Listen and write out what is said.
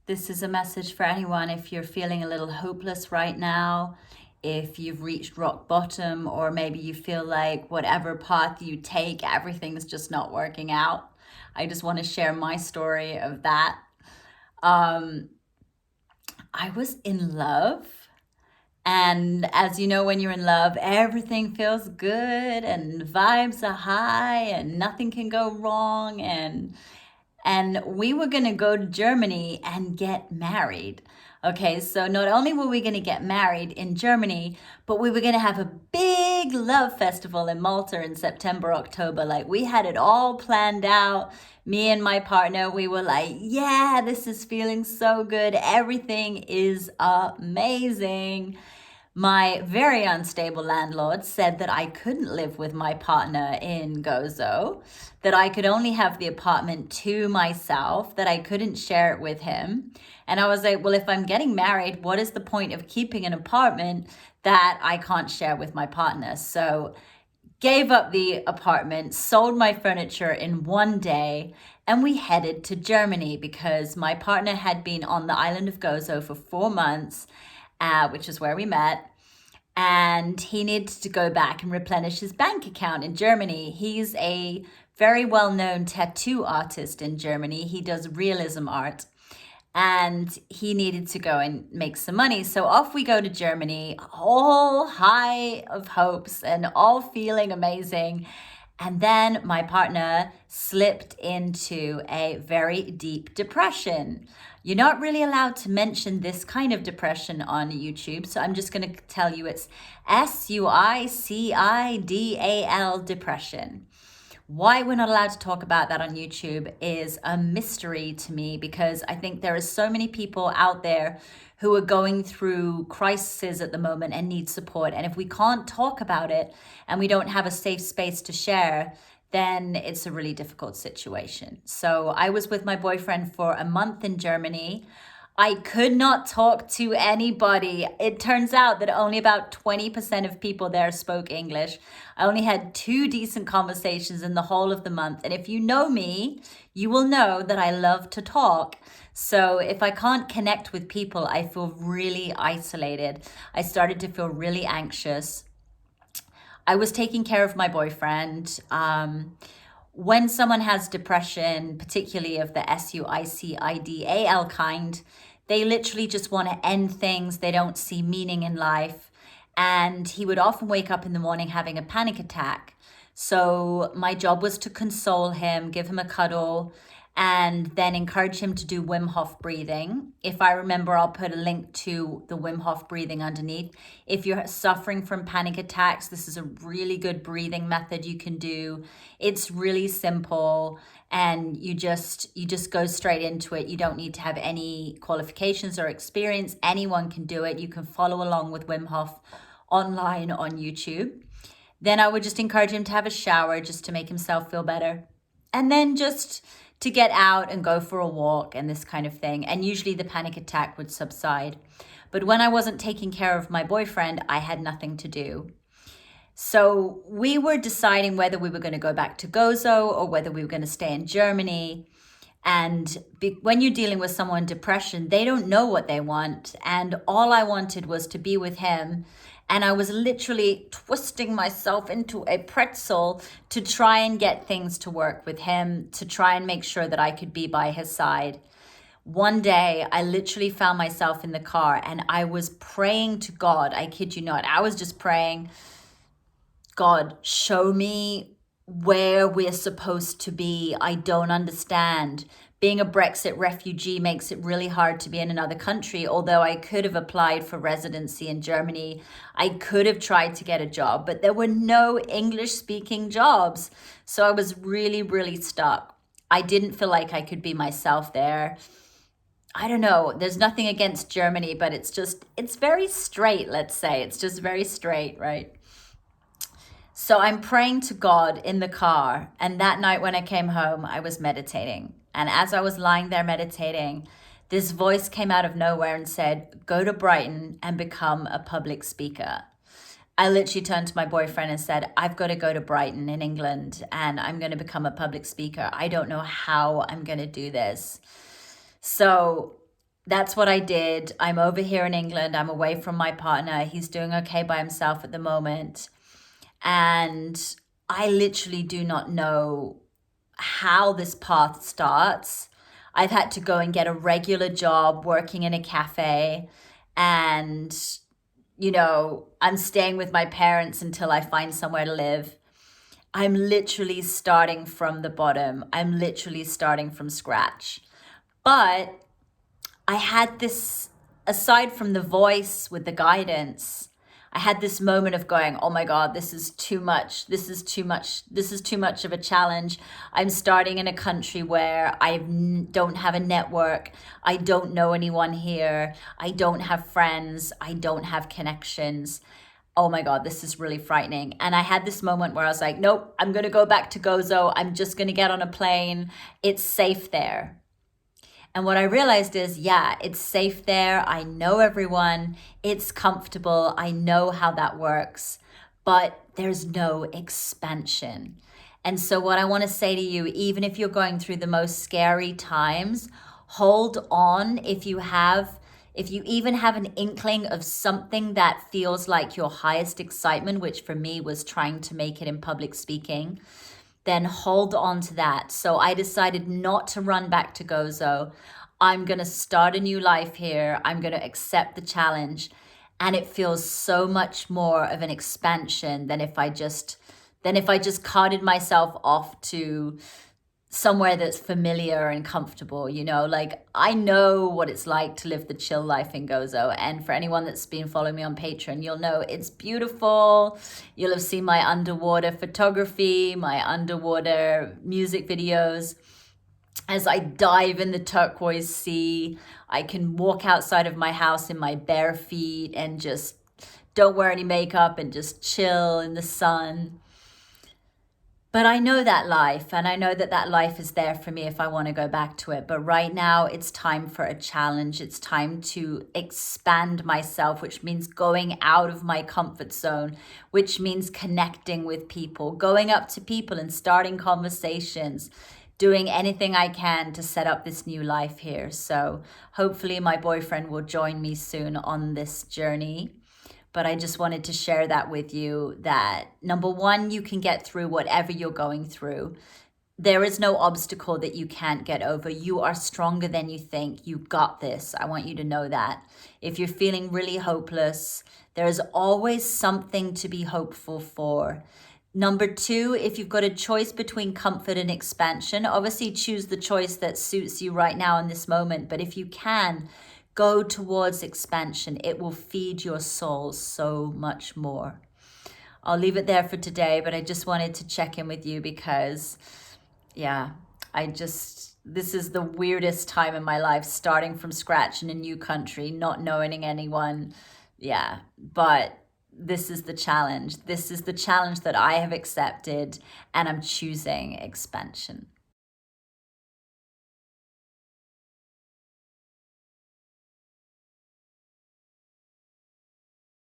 This is a message for anyone if you're feeling a little hopeless right now, if you've reached rock bottom, or maybe you feel like whatever path you take, everything's just not working out. I just want to share my story of that. Um, I was in love. And as you know, when you're in love, everything feels good and vibes are high and nothing can go wrong. And we were going to go to Germany and get married. Okay, so not only were we going to get married in Germany, but we were going to have a big love festival in Malta in September, October. Like we had it all planned out. Me and my partner, we were like, yeah, this is feeling so good. Everything is amazing. My very unstable landlord said that I couldn't live with my partner in Gozo, that I could only have the apartment to myself, that I couldn't share it with him. And I was like, well, if I'm getting married, what is the point of keeping an apartment that I can't share with my partner? So gave up the apartment, sold my furniture in one day, and we headed to Germany because my partner had been on the island of Gozo for 4 months, which is where we met. And he needed to go back and replenish his bank account in Germany. He's a very well-known tattoo artist in Germany. He does realism art. And he needed to go and make some money. So off we go to Germany, all high of hopes and all feeling amazing. And then my partner slipped into a very deep depression. You're not really allowed to mention this kind of depression on YouTube, so I'm just going to tell you it's SUICIDAL depression. Why we're not allowed to talk about that on YouTube is a mystery to me, because I think there are so many people out there who are going through crises at the moment and need support. And if we can't talk about it and we don't have a safe space to share, then it's a really difficult situation. So I was with my boyfriend for a month in Germany. I could not talk to anybody. It turns out that only about 20% of people there spoke English. I only had 2 decent conversations in the whole of the month. And if you know me, you will know that I love to talk. So if I can't connect with people, I feel really isolated. I started to feel really anxious. I was taking care of my boyfriend. When someone has depression, particularly of the SUICIDAL kind, they literally just want to end things. They don't see meaning in life. And he would often wake up in the morning having a panic attack. So my job was to console him, give him a cuddle, and then encourage him to do Wim Hof breathing. If I remember, I'll put a link to the Wim Hof breathing underneath. If you're suffering from panic attacks, this is a really good breathing method you can do. It's really simple, and you just go straight into it. You don't need to have any qualifications or experience. Anyone can do it. You can follow along with Wim Hof online on YouTube. Then I would just encourage him to have a shower just to make himself feel better. And then just to get out and go for a walk and this kind of thing. And usually the panic attack would subside. But when I wasn't taking care of my boyfriend, I had nothing to do. So we were deciding whether we were going to go back to Gozo or whether we were going to stay in Germany. And when you're dealing with someone in depression, they don't know what they want. And all I wanted was to be with him. And I was literally twisting myself into a pretzel to try and get things to work with him, to try and make sure that I could be by his side. One day, I literally found myself in the car and I was praying to God. I kid you not. I was just praying, God, show me where we're supposed to be. I don't understand. Being a Brexit refugee makes it really hard to be in another country. Although I could have applied for residency in Germany, I could have tried to get a job, but there were no English speaking jobs. So I was really, really stuck. I didn't feel like I could be myself there. I don't know. There's nothing against Germany, but it's very straight, let's say. It's just very straight, right? So I'm praying to God in the car. And that night when I came home, I was meditating. And as I was lying there meditating, this voice came out of nowhere and said, go to Brighton and become a public speaker. I literally turned to my boyfriend and said, I've got to go to Brighton in England and I'm going to become a public speaker. I don't know how I'm going to do this. So that's what I did. I'm over here in England. I'm away from my partner. He's doing okay by himself at the moment. And I literally do not know how this path starts. I've had to go and get a regular job working in a cafe. And, I'm staying with my parents until I find somewhere to live. I'm literally starting from the bottom. I'm literally starting from scratch. But I had this, aside from the voice with the guidance, I had this moment of going, oh my God, this is too much. This is too much. This is too much of a challenge. I'm starting in a country where I don't have a network. I don't know anyone here. I don't have friends. I don't have connections. Oh my God, this is really frightening. And I had this moment where I was like, nope, I'm going to go back to Gozo. I'm just going to get on a plane. It's safe there. And what I realized is, yeah, it's safe there. I know everyone. It's comfortable. I know how that works, but there's no expansion. And so what I want to say to you, even if you're going through the most scary times, hold on. If you even have an inkling of something that feels like your highest excitement, which for me was trying to make it in public speaking, then hold on to that. So I decided not to run back to Gozo. I'm going to start a new life here. I'm going to accept the challenge. And it feels so much more of an expansion than if I just carted myself off to somewhere that's familiar and comfortable, like I know what it's like to live the chill life in Gozo. And for anyone that's been following me on Patreon, you'll know it's beautiful. You'll have seen my underwater photography, my underwater music videos. As I dive in the turquoise sea, I can walk outside of my house in my bare feet and just don't wear any makeup and just chill in the sun. But I know that life, and I know that that life is there for me if I want to go back to it. But right now, it's time for a challenge. It's time to expand myself, which means going out of my comfort zone, which means connecting with people, going up to people and starting conversations, doing anything I can to set up this new life here. So hopefully my boyfriend will join me soon on this journey. But I just wanted to share that with you, that number one, you can get through whatever you're going through. There is no obstacle that you can't get over. You are stronger than you think. You got this. I want you to know that. If you're feeling really hopeless, there is always something to be hopeful for. Number two, if you've got a choice between comfort and expansion, obviously choose the choice that suits you right now in this moment. But if you can, go towards expansion. It will feed your soul so much more. I'll leave it there for today, but I just wanted to check in with you because, yeah, this is the weirdest time in my life, starting from scratch in a new country, not knowing anyone. Yeah, but this is the challenge. This is the challenge that I have accepted, and I'm choosing expansion.